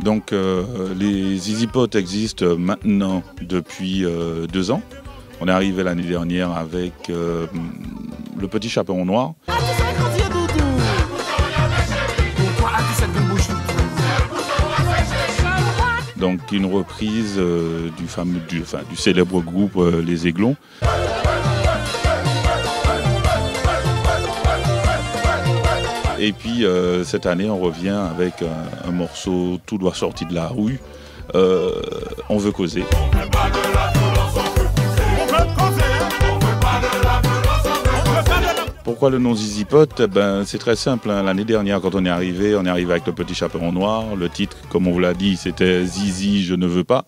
Donc les Zizi Pot existent maintenant depuis 2 ans. On est arrivé l'année dernière avec le Petit Chaperon Noir. Donc une reprise du célèbre groupe Les Aiglons. Et puis cette année on revient avec un morceau tout droit sorti de la rue, On veut causer. Pourquoi le nom Zizi Pot? Ben, c'est très simple. Hein. L'année dernière, quand on est arrivé avec le Petit Chaperon Noir. Le titre, comme on vous l'a dit, c'était Zizi, je ne veux pas.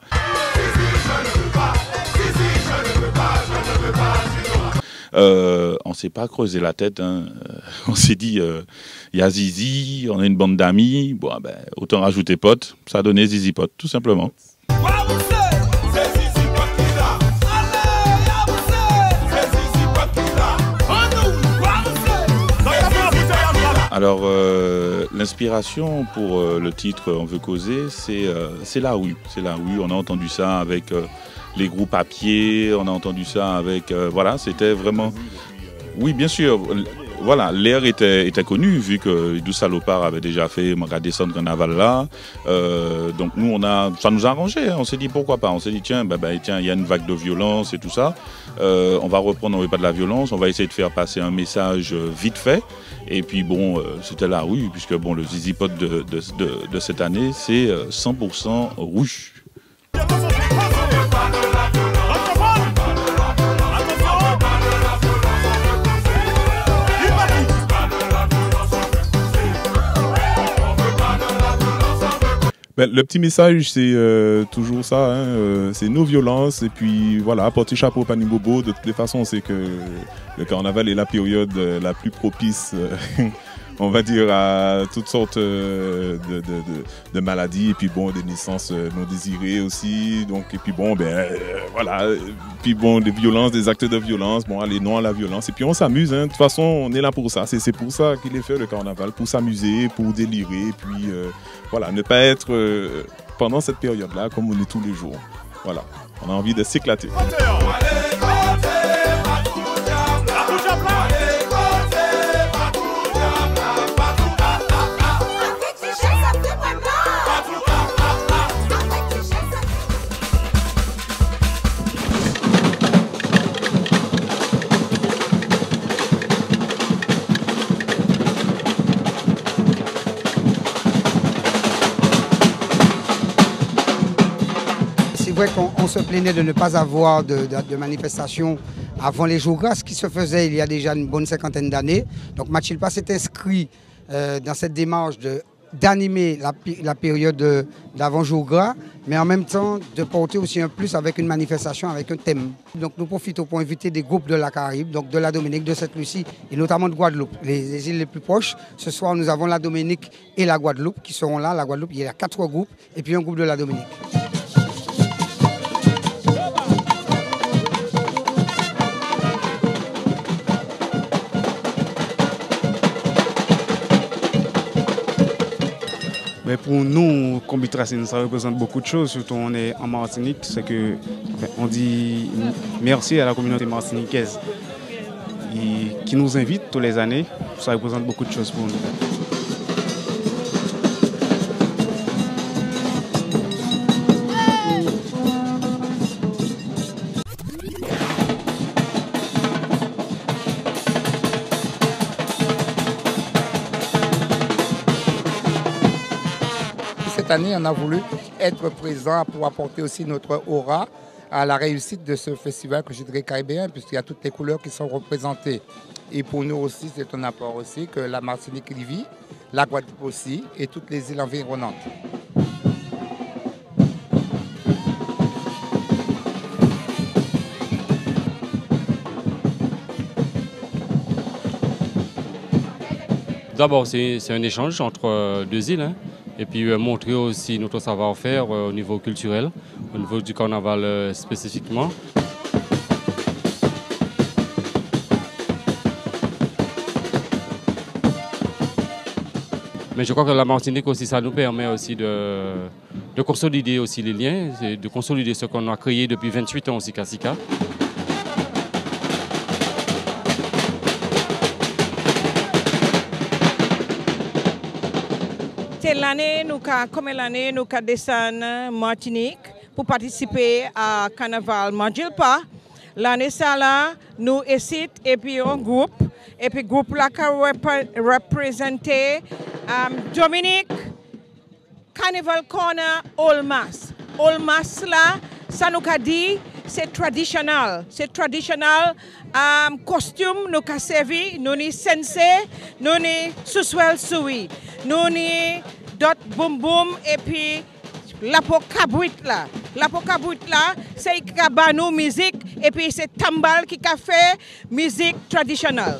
On ne s'est pas creusé la tête. Hein. On s'est dit, il y a Zizi, on a une bande d'amis. Bon, ben, autant rajouter Pot. Ça a donné Zizi Pot, tout simplement. Alors, l'inspiration pour le titre On veut causer, c'est la rue. C'est la rue. On a entendu ça avec les groupes à pied, on a entendu ça avec... voilà, c'était vraiment... Oui, bien sûr. Voilà, l'air était connu, vu que Idou Salopard avait déjà fait Manga descendre Carnaval là. Donc nous, ça nous a arrangé. Hein. On s'est dit pourquoi pas. On s'est dit tiens, tiens, il y a une vague de violence et tout ça. On va reprendre, on ne veut pas de la violence. On va essayer de faire passer un message vite fait. Et puis bon, c'était la rue, puisque bon, le Zizi Pot de cette année, c'est 100% rouge. Ben, le petit message, c'est toujours ça, hein, c'est nos violences, et puis voilà, porter chapeau pani bobo. De toutes les façons, c'est que le carnaval est la période la plus propice, on va dire, à toutes sortes de maladies, et puis bon, des naissances non désirées aussi, donc, et puis bon, voilà, puis bon, des violences, des actes de violence, bon, allez, non à la violence, et puis on s'amuse, hein, de toute façon, on est là pour ça, c'est pour ça qu'il est fait le carnaval, pour s'amuser, pour délirer, et puis voilà, ne pas être pendant cette période-là comme on est tous les jours. Voilà, on a envie de s'éclater. C'est vrai qu'on se plaignait de ne pas avoir de manifestations avant les jours gras, ce qui se faisait il y a déjà une bonne 50aine d'années. Donc Machilpa s'est inscrit dans cette démarche d'animer la période d'avant jour gras, mais en même temps de porter aussi un plus avec une manifestation, avec un thème. Donc nous profitons pour inviter des groupes de la Caraïbe, donc de la Dominique, de Sainte-Lucie et notamment de Guadeloupe, les îles les plus proches. Ce soir nous avons la Dominique et la Guadeloupe qui seront là. La Guadeloupe, il y a 4 groupes et puis un groupe de la Dominique. Mais pour nous, Combi Tracine, ça représente beaucoup de choses, surtout on est en Martinique, c'est que on dit merci à la communauté martiniquaise qui nous invite tous les années. Ça représente beaucoup de choses pour nous. Cette année, on a voulu être présent pour apporter aussi notre aura à la réussite de ce festival que je dirais caribéen, puisqu'il y a toutes les couleurs qui sont représentées. Et pour nous aussi, c'est un apport aussi que la Martinique y vit, la Guadeloupe aussi, et toutes les îles environnantes. D'abord, c'est un échange entre deux îles. Hein. Et puis montrer aussi notre savoir-faire au niveau culturel, au niveau du carnaval spécifiquement. Mais je crois que la Martinique aussi, ça nous permet aussi de consolider aussi les liens, de consolider ce qu'on a créé depuis 28 ans au Sika Sika. L'année, comme l'année, nous avons descendu Martinique pour participer à Carnaval Mandjilpa. L'année ça nous ici et puis un groupe. Et puis le groupe là qui représenté Dominique, Carnival Corner, Olmas. Olmas là, ça nous a dit, c'est traditionnel. C'est traditionnel. Costume nous a servi, nous ni sensei, nous ni suswell sui, nous ni dot boom boom et puis l'apocabouit là. L'apocabouit là, c'est kabanou musique et puis c'est tambal qui a fait musique traditionnelle.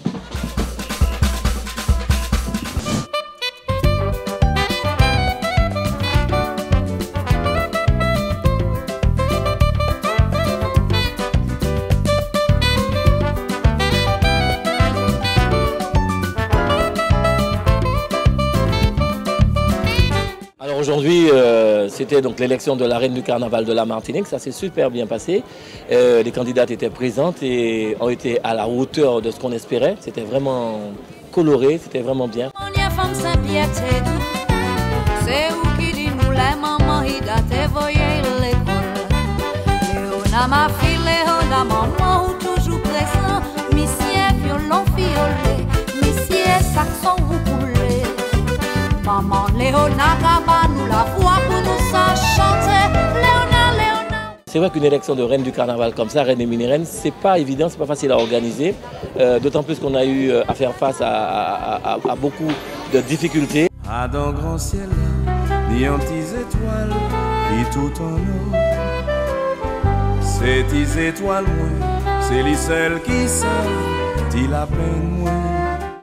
Aujourd'hui, c'était donc l'élection de la reine du carnaval de la Martinique, ça s'est super bien passé. Les candidates étaient présentes et ont été à la hauteur de ce qu'on espérait. C'était vraiment coloré, c'était vraiment bien. Maman Léona Gaba nous la voix pour nous chanter. Léona, Léona. C'est vrai qu'une élection de reine du carnaval comme ça, reine et mini-reine, c'est pas évident, c'est pas facile à organiser. D'autant plus qu'on a eu à faire face à beaucoup de difficultés. À d'un grand ciel, ni en petites étoiles, ni tout en eau. Ces petites étoiles, c'est les celles qui savent, dit la peine, moi.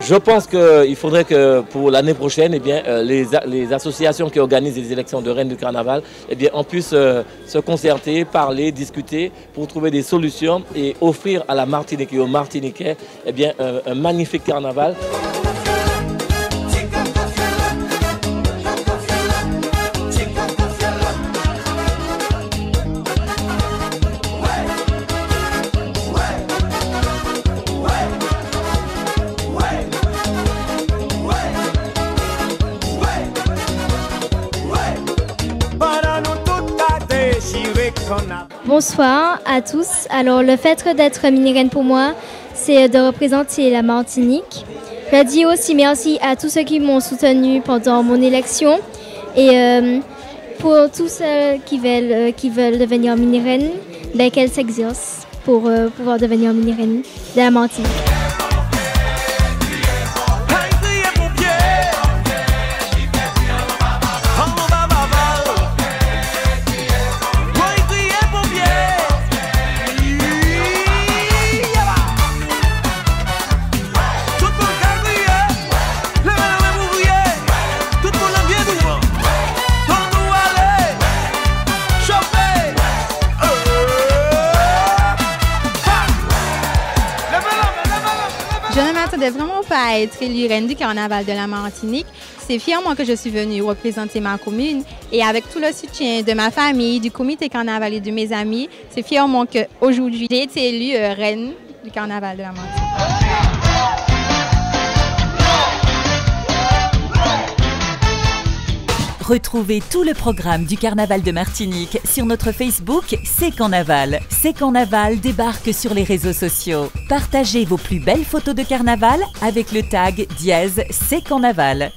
Je pense qu'il faudrait que pour l'année prochaine, eh bien, les associations qui organisent les élections de reine du carnaval, eh bien, on puisse se concerter, parler, discuter pour trouver des solutions et offrir à la Martinique et aux Martiniquais eh bien, un magnifique carnaval. Bonsoir à tous. Alors le fait d'être mini-reine pour moi, c'est de représenter la Martinique. Je dis aussi merci à tous ceux qui m'ont soutenu pendant mon élection et pour tous ceux qui veulent devenir mini-reine, qu'elles s'exercent pour pouvoir devenir mini-reine de la Martinique. Vraiment pas à être élue reine du carnaval de la Martinique. C'est fièrement que je suis venue représenter ma commune et avec tout le soutien de ma famille, du comité carnaval et de mes amis, c'est fièrement qu'aujourd'hui j'ai été élue reine du carnaval de la Martinique. Retrouvez tout le programme du Carnaval de Martinique sur notre Facebook C'est Carnaval. C'est Carnaval débarque sur les réseaux sociaux. Partagez vos plus belles photos de carnaval avec le tag #C'est Carnaval.